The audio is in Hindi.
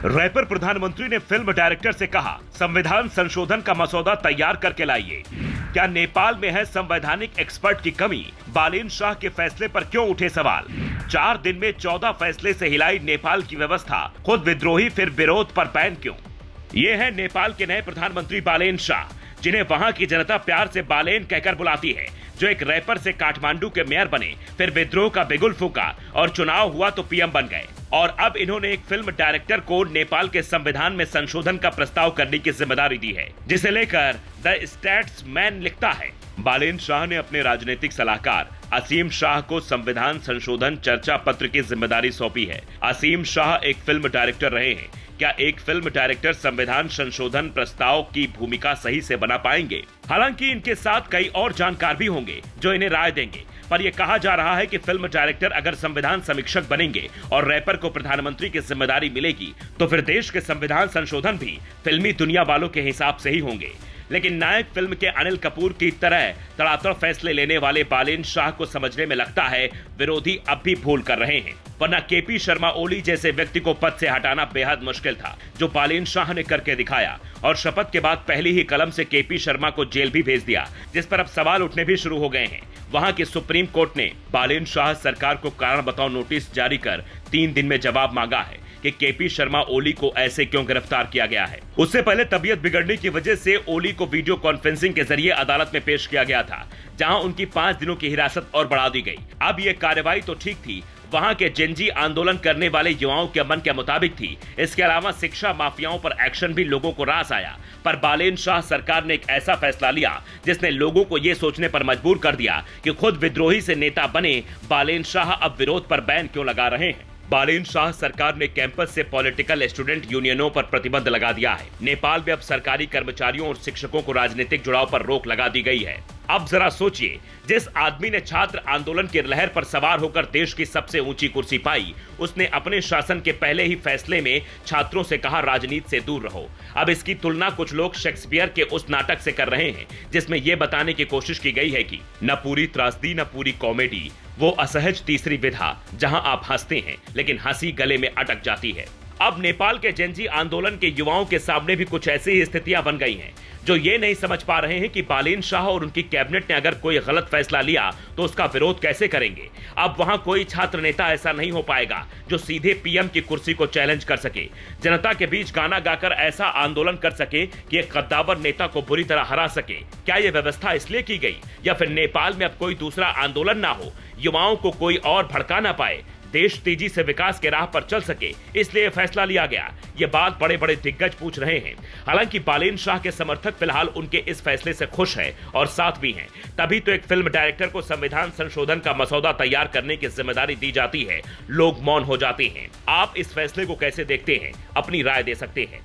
रैपर प्रधानमंत्री ने फिल्म डायरेक्टर से कहा, संविधान संशोधन का मसौदा तैयार करके लाइए। क्या नेपाल में है संवैधानिक एक्सपर्ट की कमी? बालेन शाह के फैसले पर क्यों उठे सवाल? 4 दिन में 14 फैसले से हिलाई नेपाल की व्यवस्था, खुद विद्रोही फिर विरोध पर बैन क्यों? ये है नेपाल के नए प्रधानमंत्री बालेन शाह, जिन्हें वहां की जनता प्यार से बालेन कहकर बुलाती है, जो एक रैपर से काठमांडू के मेयर बने, फिर विद्रोह का बिगुल फूका और चुनाव हुआ तो पीएम बन गए। और अब इन्होंने एक फिल्म डायरेक्टर को नेपाल के संविधान में संशोधन का प्रस्ताव करने की जिम्मेदारी दी है, जिसे लेकर द स्टैट्समैन लिखता है, बालेन शाह ने अपने राजनीतिक सलाहकार असीम शाह को संविधान संशोधन चर्चा पत्र की जिम्मेदारी सौंपी है। असीम शाह एक फिल्म डायरेक्टर रहे हैं। क्या एक फिल्म डायरेक्टर संविधान संशोधन प्रस्ताव की भूमिका सही से बना पाएंगे? हालांकि इनके साथ कई और जानकार भी होंगे जो इन्हें राय देंगे, पर यह कहा जा रहा है कि फिल्म डायरेक्टर अगर संविधान समीक्षक बनेंगे और रैपर को प्रधानमंत्री की जिम्मेदारी मिलेगी, तो फिर देश के संविधान संशोधन भी फिल्मी दुनिया वालों के हिसाब से ही होंगे। लेकिन नायक फिल्म के अनिल कपूर की तरह तड़ातड़ फैसले लेने वाले बालेन शाह को समझने में लगता है विरोधी अब भी भूल कर रहे हैं, वरना केपी शर्मा ओली जैसे व्यक्ति को पद से हटाना बेहद मुश्किल था, जो बालेन शाह ने करके दिखाया। और शपथ के बाद पहली ही कलम से केपी शर्मा को जेल भी भेज दिया, जिस पर अब सवाल उठने भी शुरू हो गए हैं। वहां की सुप्रीम कोर्ट ने बालेन शाह सरकार को कारण बताओ नोटिस जारी कर 3 दिन में जवाब मांगा है कि केपी शर्मा ओली को ऐसे क्यों गिरफ्तार किया गया है। उससे पहले तबीयत बिगड़ने की वजह से ओली को वीडियो कॉन्फ्रेंसिंग के जरिए अदालत में पेश किया गया था, जहां उनकी 5 दिनों की हिरासत और बढ़ा दी गई। अब ये कार्रवाई तो ठीक थी, वहां के जेनजी आंदोलन करने वाले युवाओं के मन के मुताबिक थी। इसके अलावा शिक्षा माफियाओं पर एक्शन भी लोगों को रास आया, पर बालेन शाह सरकार ने एक ऐसा फैसला लिया जिसने लोगों को ये सोचने पर मजबूर कर दिया कि खुद विद्रोही से नेता बने बालेन शाह अब विरोध पर बैन क्यों लगा रहे हैं। बालेन शाह सरकार ने कैंपस से पॉलिटिकल स्टूडेंट यूनियनों पर प्रतिबंध लगा दिया है। नेपाल में अब सरकारी कर्मचारियों और शिक्षकों को राजनीतिक जुड़ाव पर रोक लगा दी गई है। अब जरा सोचिए, जिस आदमी ने छात्र आंदोलन की लहर पर सवार होकर देश की सबसे ऊंची कुर्सी पाई, उसने अपने शासन के पहले ही फैसले में छात्रों से कहा राजनीति से दूर रहो। अब इसकी तुलना कुछ लोग शेक्सपियर के उस नाटक से कर रहे हैं जिसमें यह बताने की कोशिश की गई है कि न पूरी त्रासदी न पूरी कॉमेडी, वो असहज तीसरी विधा जहां आप हंसते हैं लेकिन हंसी गले में अटक जाती है। अब नेपाल के जेनजी आंदोलन के युवाओं के सामने भी कुछ ऐसी ही स्थितियां बन गई हैं, जो ये नहीं समझ पा रहे हैं कि बालेन शाह और उनकी कैबिनेट ने अगर कोई गलत फैसला लिया तो उसका विरोध कैसे करेंगे। अब वहां कोई छात्र नेता ऐसा नहीं हो पाएगा जो सीधे पीएम की कुर्सी को चैलेंज कर सके, जनता के बीच गाना गाकर ऐसा आंदोलन कर सके कि एक कद्दावर नेता को बुरी तरह हरा सके। क्या यह व्यवस्था इसलिए की गई या फिर नेपाल में अब कोई दूसरा आंदोलन ना हो, युवाओं को कोई और भड़का ना पाए, देश तेजी से विकास के राह पर चल सके, इसलिए फैसला लिया गया? ये बात बड़े बड़े दिग्गज पूछ रहे हैं। हालांकि बालेन शाह के समर्थक फिलहाल उनके इस फैसले से खुश हैं और साथ भी हैं। तभी तो एक फिल्म डायरेक्टर को संविधान संशोधन का मसौदा तैयार करने की जिम्मेदारी दी जाती है, लोग मौन हो जाते हैं। आप इस फैसले को कैसे देखते हैं? अपनी राय दे सकते हैं।